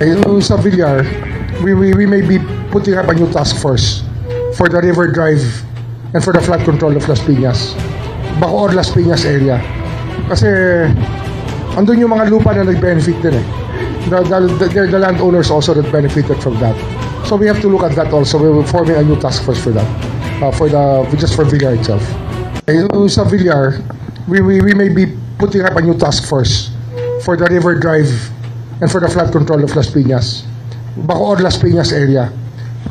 Sa Villar, we may be putting up a new task force for the River Drive and for the flood control of Las Piñas, Bacoor, Las Piñas area. Kasi andun yung mga lupa na nag-benefit din eh. They're the landowners also that benefited from that. So we have to look at that also. We're forming a new task force for that, just for Villar itself. Sa Villar, we may be putting up a new task force for the River Drive and for the flood control of Las Piñas, Bacoor, Las Piñas area.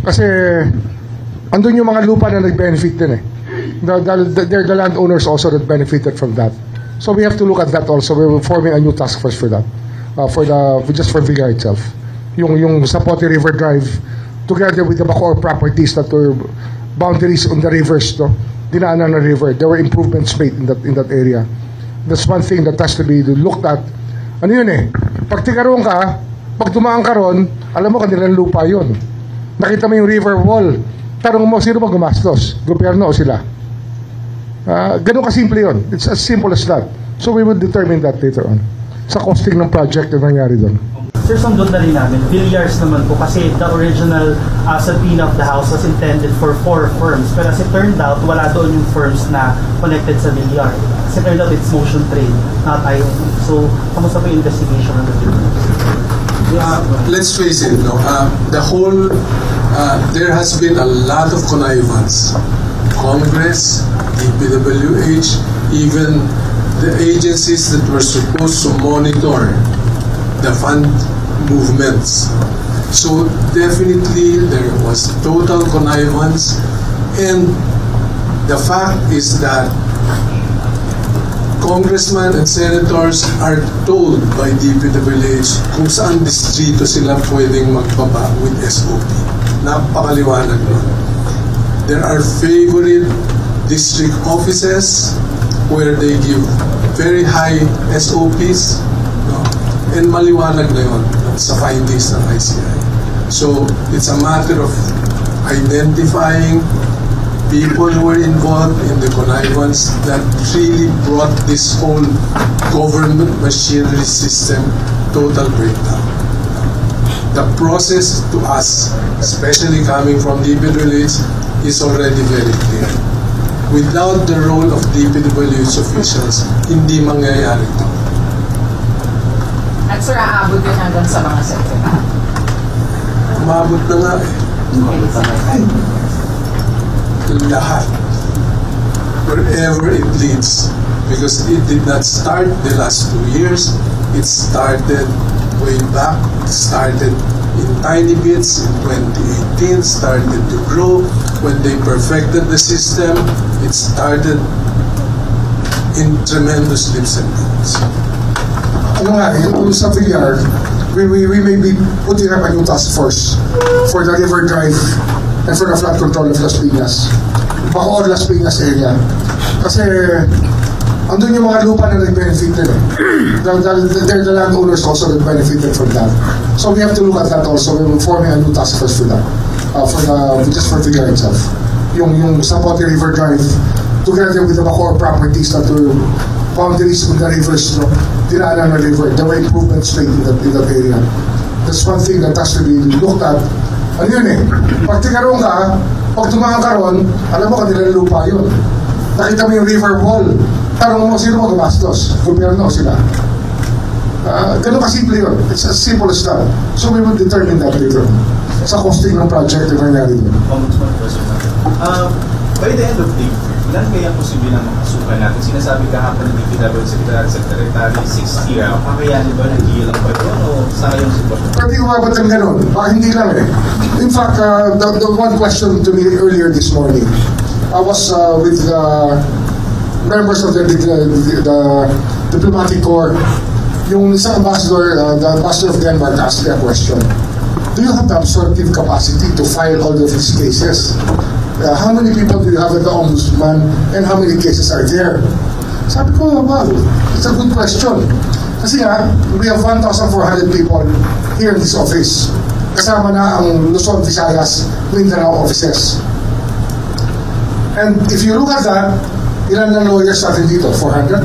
Kasi andun yung mga lupa na nag-benefit din eh. They're the landowners also that benefited from that. So we have to look at that also. We're forming a new task force for that, just for Villar itself. Yung Zapote River Drive, together with the Bacoor properties that were boundaries on the rivers, no? Dinaanan na river. There were improvements made in that area. That's one thing that has to be looked at. Ano yun eh? Pag tikaroon ka, pag tumaan ka ron, alam mo kanilang lupa yun. Nakita mo yung river wall. Tanong mo, sino ba gumastos? Gobyerno o sila? Ganun kasimple yun. It's as simple as that. So we will determine that later on. Sa costing ng project na nangyari doon. Sir, sundot na rin namin. Villiers naman po kasi the original subpoena of the house was intended for 4 firms. Pero as it turned out, wala doon yung firms na connected sa Villar. As it turned out, it's Motion Trade, not IOP. So, kamusta po yung investigation on the Villar? Let's face it, there has been a lot of connivance. Congress, DPWH, even the agencies that were supposed to monitor the fund movements. So definitely there was total connivance, and the fact is that congressmen and senators are told by DPWH kung saan distrito sila pwedeng magbaba with SOP. Napakaliwanag nun. There are favorite district offices where they give very high SOPs, and maliwanag na yun sa findings ng ICI. So it's a matter of identifying people who were involved in the connivance that really brought this whole government machinery system total breakdown. The process to us, especially coming from DPWH, is already very clear. Without the role of DPWH officials, hindi mangyayari ito. At sir, aabot yun hanggang sa mga sekretary? Umabot na nga eh. Lahat. Wherever it leads. Because it did not start the last 2 years. It started way back. It started in tiny bits in 2018, started to grow. When they perfected the system, it started in tremendous leaps and bounds. Ano nga, yung sa Villar, we may be putting up a new task force for the River Drive and for the flood control of Las Piñas, Bacoor, Las Piñas area. Kasi andun yung mga lupa na nag-benefit din eh. They're the landowners also that benefited from that. So we have to look at that also. We're forming a new task force for that, just for Villar itself. Yung Zapote River Drive, together with the Bacoor properties that were boundaries on the rivers, dinaanan na river. There were improvements made in that area. That's one thing that has to be looked at. Ano yun eh? Pag tikaroon ka, pag tumangang ka ron, alam mo kanilang lupa yun. Nakita mo yung river wall. Tanong mo, sino mo gumastos? Gobyerno o sila? Ganun kasimple yun. It's as simple as that. So we will determine that later sa costing ng project na nangyari doon. By the end of the year, ilan kaya posible na makasukan natin? Sinasabi kahapon ng DPWH Secretary 60 raw. Kakayanin ba nag-iilang ba yun o sa ngayong sitwasyon? Pwede umabot ng ganun. Baka hindi lang eh. In fact, the one question to me earlier this morning, I was with members of the diplomatic corps. Yung isang ambassador, the ambassador of Denmark asked me a question. Do you have the absorptive capacity to file all of these cases? How many people do you have at the Ombudsman and how many cases are there? Sabi ko, wow, it's a good question. Kasi nga, we have 1,400 people here in this office. Kasama na ang Luzon, Visayas, Mindanao offices. And if you look at that, ilan na lawyers natin dito? 400?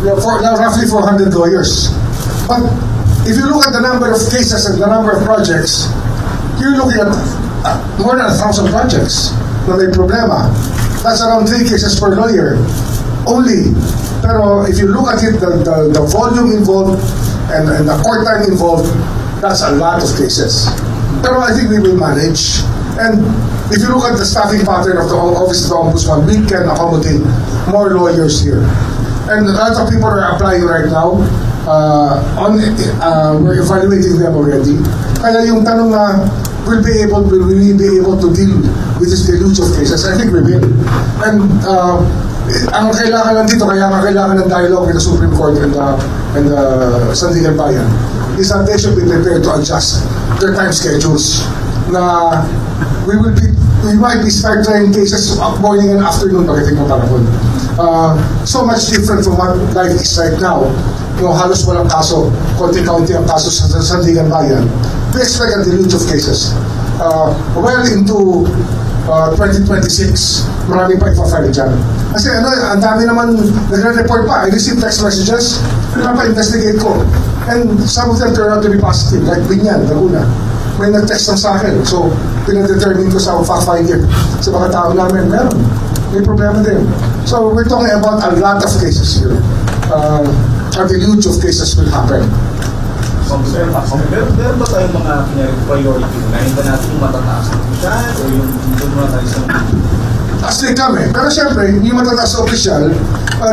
Roughly 400 lawyers. But if you look at the number of cases and the number of projects, you're looking at more than 1,000 projects na may problema. That's around 3 cases per lawyer only. Pero if you look at it, the volume involved and the court time involved, that's a lot of cases. Pero I think we will manage. And if you look at the staffing pattern of the Office of the Ombudsman, we can accommodate more lawyers here. And a lot of people are applying right now. We're evaluating them already. Kaya yung tanong na, will we be able to deal with this deluge of cases? I think we will. And ang kailangan lang dito, kaya kailangan ng dialogue with the Supreme Court and the Sandigan Bayan, is that they should be prepared to adjust their time schedules. Na we might be start trying cases morning and afternoon pagdating ng panahon. So much different from what life is right now. Halos walang kaso, konti-konti ang kaso sa Sandigan Bayan. We expect a deluge of cases. Well into 2026, marami pa ipa-file dyan. Kasi ang dami naman nagre-report pa. I received text messages, pinapa-investigate ko. And some of them turn out to be positive, like Binyan, Laguna. May nag-text lang sa akin. So, pinadetermine ko sa fact-finder. Sa mga tao namin, meron. May problema din. So, we're talking about a lot of cases here. A deluge of cases will happen. Meron ba tayong mga priority na hindi natin yung matataas na opisyal o yung matataas na Asli kami. Pero siyempre, yung matataas na opisyal,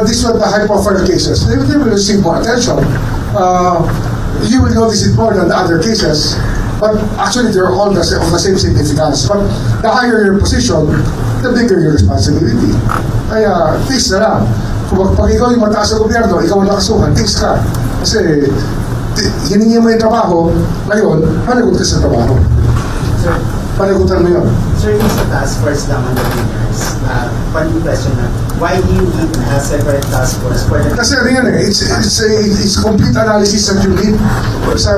these were the high-profile cases. They will receive more attention. You will notice it more than the other cases. But actually, they're all of the same significance. But the higher your position, the bigger your responsibility. Kaya, tiis na lang. Pag ikaw yung mataas sa gobyerno, ikaw ang nakasuhan, tiis ka. Kasi, hiningi mo yung trabaho, ngayon, panagot ka sa trabaho. Sir, Panagutan mo yun. sir, yung sa task force naman ng leaders, funny question na, why do you need a separate task force for the... Kasi ano yan eh, it's complete analysis that you need sa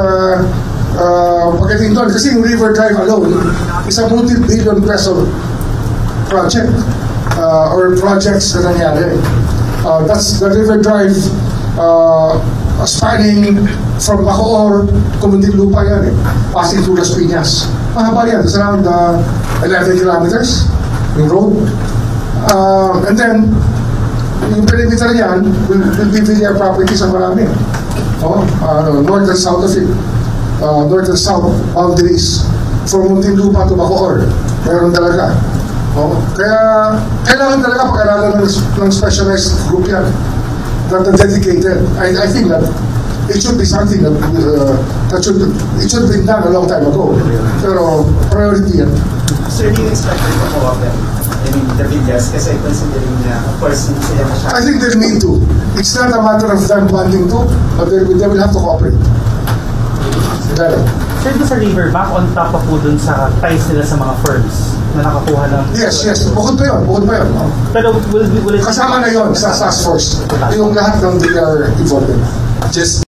pagdating doon. Kasi yung River Drive alone is a multi-billion peso project or projects na nangyari. That's the River Drive spanning from Bacoor, Muntinlupa yan eh, passing through Las Piñas. Mahaba yan, it's around 11 kilometers yung road. And then, yung perimeter yan will be Villar properties ang marami. North and south of it. North and south boundaries from Muntinlupa to Bacoor. Meron talaga. Kaya, kailangan talaga pag-aralan ng specialized group yan. That are dedicated. I think that it should be something that should have been done a long time ago. Pero priority yan. Sir, do you expect them to cooperate? I mean, the Villas, kasi considering na, of course, hindi sila masyadong... I think they need to. It's not a matter of them wanting to, but they will have to cooperate. Better. Sir, doon sa River, back on top of po dun sa ties nila sa mga firms na nakakuha ng... Yes. Bukod pa yun. Pero will it... Kasama na yun sa task force. Yung lahat ng they are involved in. just